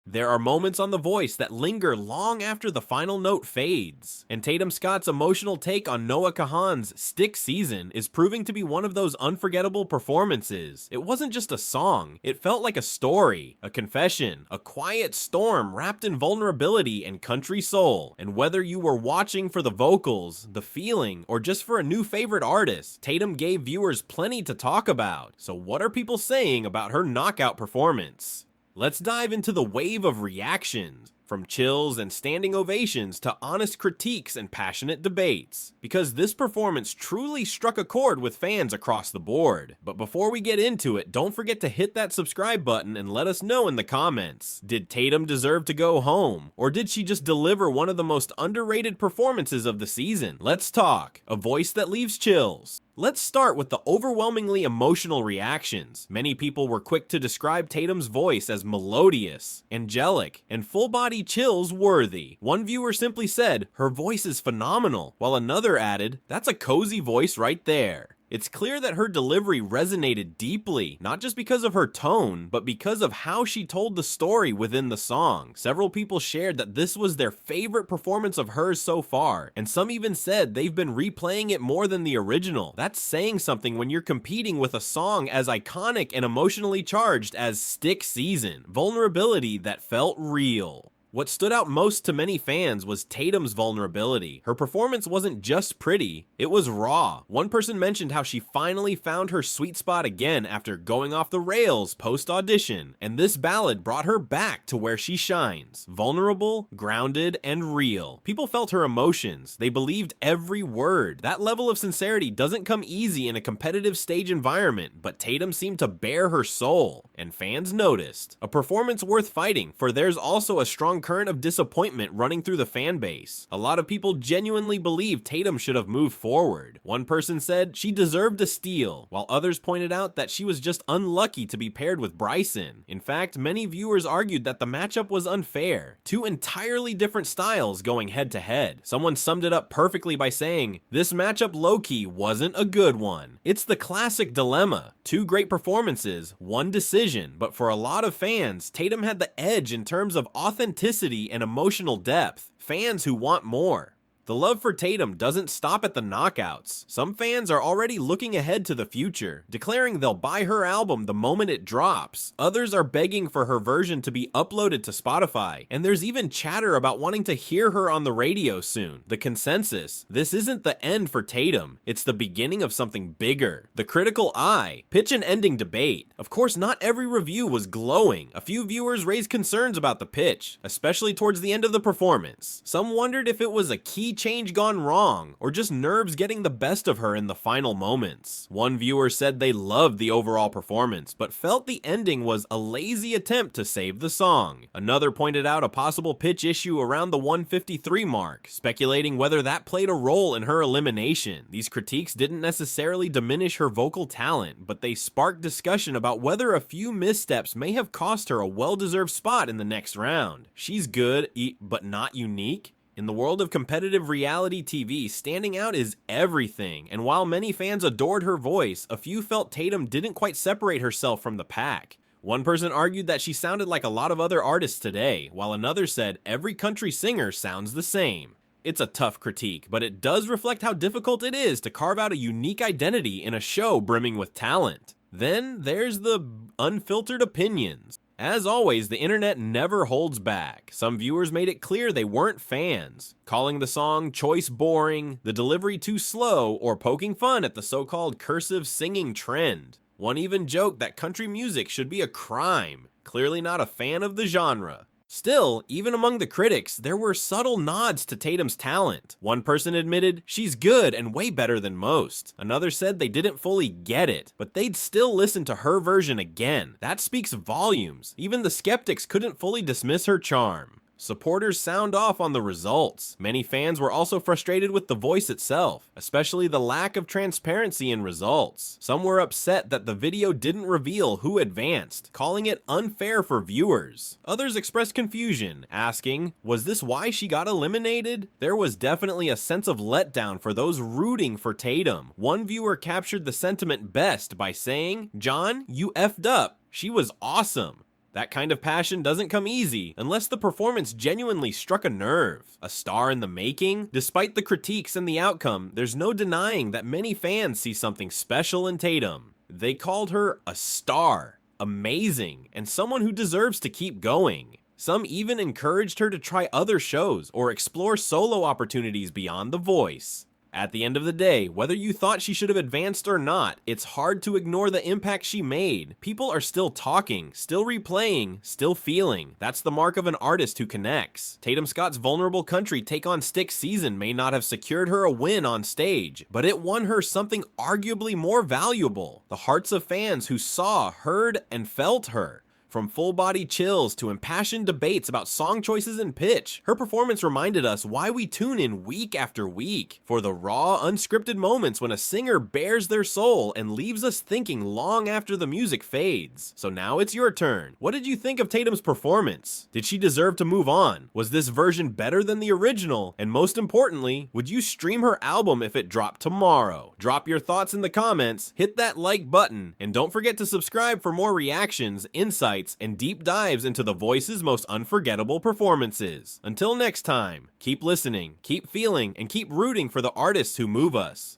There are moments on The Voice that linger long after the final note fades, and Tatum Scott's emotional take on Noah Kahan's Stick Season is proving to be one of those unforgettable performances. It wasn't just a song, it felt like a story, a confession, a quiet storm wrapped in vulnerability and country soul. And whether you were watching for the vocals, the feeling, or just for a new favorite artist, Tatum gave viewers plenty to talk about. So what are people saying about her knockout performance? Let's dive into the wave of reactions, from chills and standing ovations to honest critiques and passionate debates, because this performance truly struck a chord with fans across the board. But before we get into it, don't forget to hit that subscribe button and let us know in the comments. Did Tatum deserve to go home? Or did she just deliver one of the most underrated performances of the season? Let's talk. A voice that leaves chills. Let's start with the overwhelmingly emotional reactions. Many people were quick to describe Tatum's voice as melodious, angelic, and full-body chills worthy. One viewer simply said, "Her voice is phenomenal," while another added, "That's a cozy voice right there." It's clear that her delivery resonated deeply, not just because of her tone, but because of how she told the story within the song. Several people shared that this was their favorite performance of hers so far, and some even said they've been replaying it more than the original. That's saying something when you're competing with a song as iconic and emotionally charged as Stick Season. Vulnerability that felt real. What stood out most to many fans was Tatum's vulnerability. Her performance wasn't just pretty, it was raw. One person mentioned how she finally found her sweet spot again after going off the rails post-audition, and this ballad brought her back to where she shines. Vulnerable, grounded, and real. People felt her emotions. They believed every word. That level of sincerity doesn't come easy in a competitive stage environment, but Tatum seemed to bare her soul, and fans noticed. A performance worth fighting, for there's also a strong current of disappointment running through the fan base. A lot of people genuinely believe Tatum should have moved forward. One person said she deserved a steal, while others pointed out that she was just unlucky to be paired with Bryson. In fact, many viewers argued that the matchup was unfair. Two entirely different styles going head to head. Someone summed it up perfectly by saying, "This matchup low-key wasn't a good one." It's the classic dilemma. Two great performances, one decision, but for a lot of fans, Tatum had the edge in terms of authenticity and emotional depth. Fans who want more. The love for Tatum doesn't stop at the knockouts. Some fans are already looking ahead to the future, declaring they'll buy her album the moment it drops. Others are begging for her version to be uploaded to Spotify, and there's even chatter about wanting to hear her on the radio soon. The consensus: this isn't the end for Tatum, it's the beginning of something bigger. The critical eye: pitch and ending debate. Of course, not every review was glowing. A few viewers raised concerns about the pitch, especially towards the end of the performance. Some wondered if it was a key change gone wrong, or just nerves getting the best of her in the final moments. One viewer said they loved the overall performance, but felt the ending was a lazy attempt to save the song. Another pointed out a possible pitch issue around the 153 mark, speculating whether that played a role in her elimination. These critiques didn't necessarily diminish her vocal talent, but they sparked discussion about whether a few missteps may have cost her a well-deserved spot in the next round. She's good, but not unique. In the world of competitive reality TV, standing out is everything, and while many fans adored her voice, a few felt Tatum didn't quite separate herself from the pack. One person argued that she sounded like a lot of other artists today, while another said every country singer sounds the same. It's a tough critique, but it does reflect how difficult it is to carve out a unique identity in a show brimming with talent. Then there's the unfiltered opinions. As always, the internet never holds back. Some viewers made it clear they weren't fans, calling the song choice boring, the delivery too slow, or poking fun at the so-called cursive singing trend. One even joked that country music should be a crime, clearly not a fan of the genre. Still, even among the critics, there were subtle nods to Tatum's talent. One person admitted, "She's good and way better than most." Another said they didn't fully get it, but they'd still listen to her version again. That speaks volumes. Even the skeptics couldn't fully dismiss her charm. Supporters sound off on the results. Many fans were also frustrated with the voice itself, especially the lack of transparency in results. Some were upset that the video didn't reveal who advanced, calling it unfair for viewers. Others expressed confusion, asking, was this why she got eliminated? There was definitely a sense of letdown for those rooting for Tatum. One viewer captured the sentiment best by saying, "John, you effed up. She was awesome." That kind of passion doesn't come easy unless the performance genuinely struck a nerve. A star in the making? Despite the critiques and the outcome, there's no denying that many fans see something special in Tatum. They called her a star, amazing, and someone who deserves to keep going. Some even encouraged her to try other shows or explore solo opportunities beyond The Voice. At the end of the day, whether you thought she should have advanced or not, it's hard to ignore the impact she made. People are still talking, still replaying, still feeling. That's the mark of an artist who connects. Tatum Scott's Vulnerable Country Take on Stick season may not have secured her a win on stage, but it won her something arguably more valuable: the hearts of fans who saw, heard, and felt her. From full-body chills to impassioned debates about song choices and pitch, her performance reminded us why we tune in week after week. For the raw, unscripted moments when a singer bares their soul and leaves us thinking long after the music fades. So now it's your turn. What did you think of Tatum's performance? Did she deserve to move on? Was this version better than the original? And most importantly, would you stream her album if it dropped tomorrow? Drop your thoughts in the comments, hit that like button, and don't forget to subscribe for more reactions, insights, and deep dives into The Voice's most unforgettable performances. Until next time, keep listening, keep feeling, and keep rooting for the artists who move us.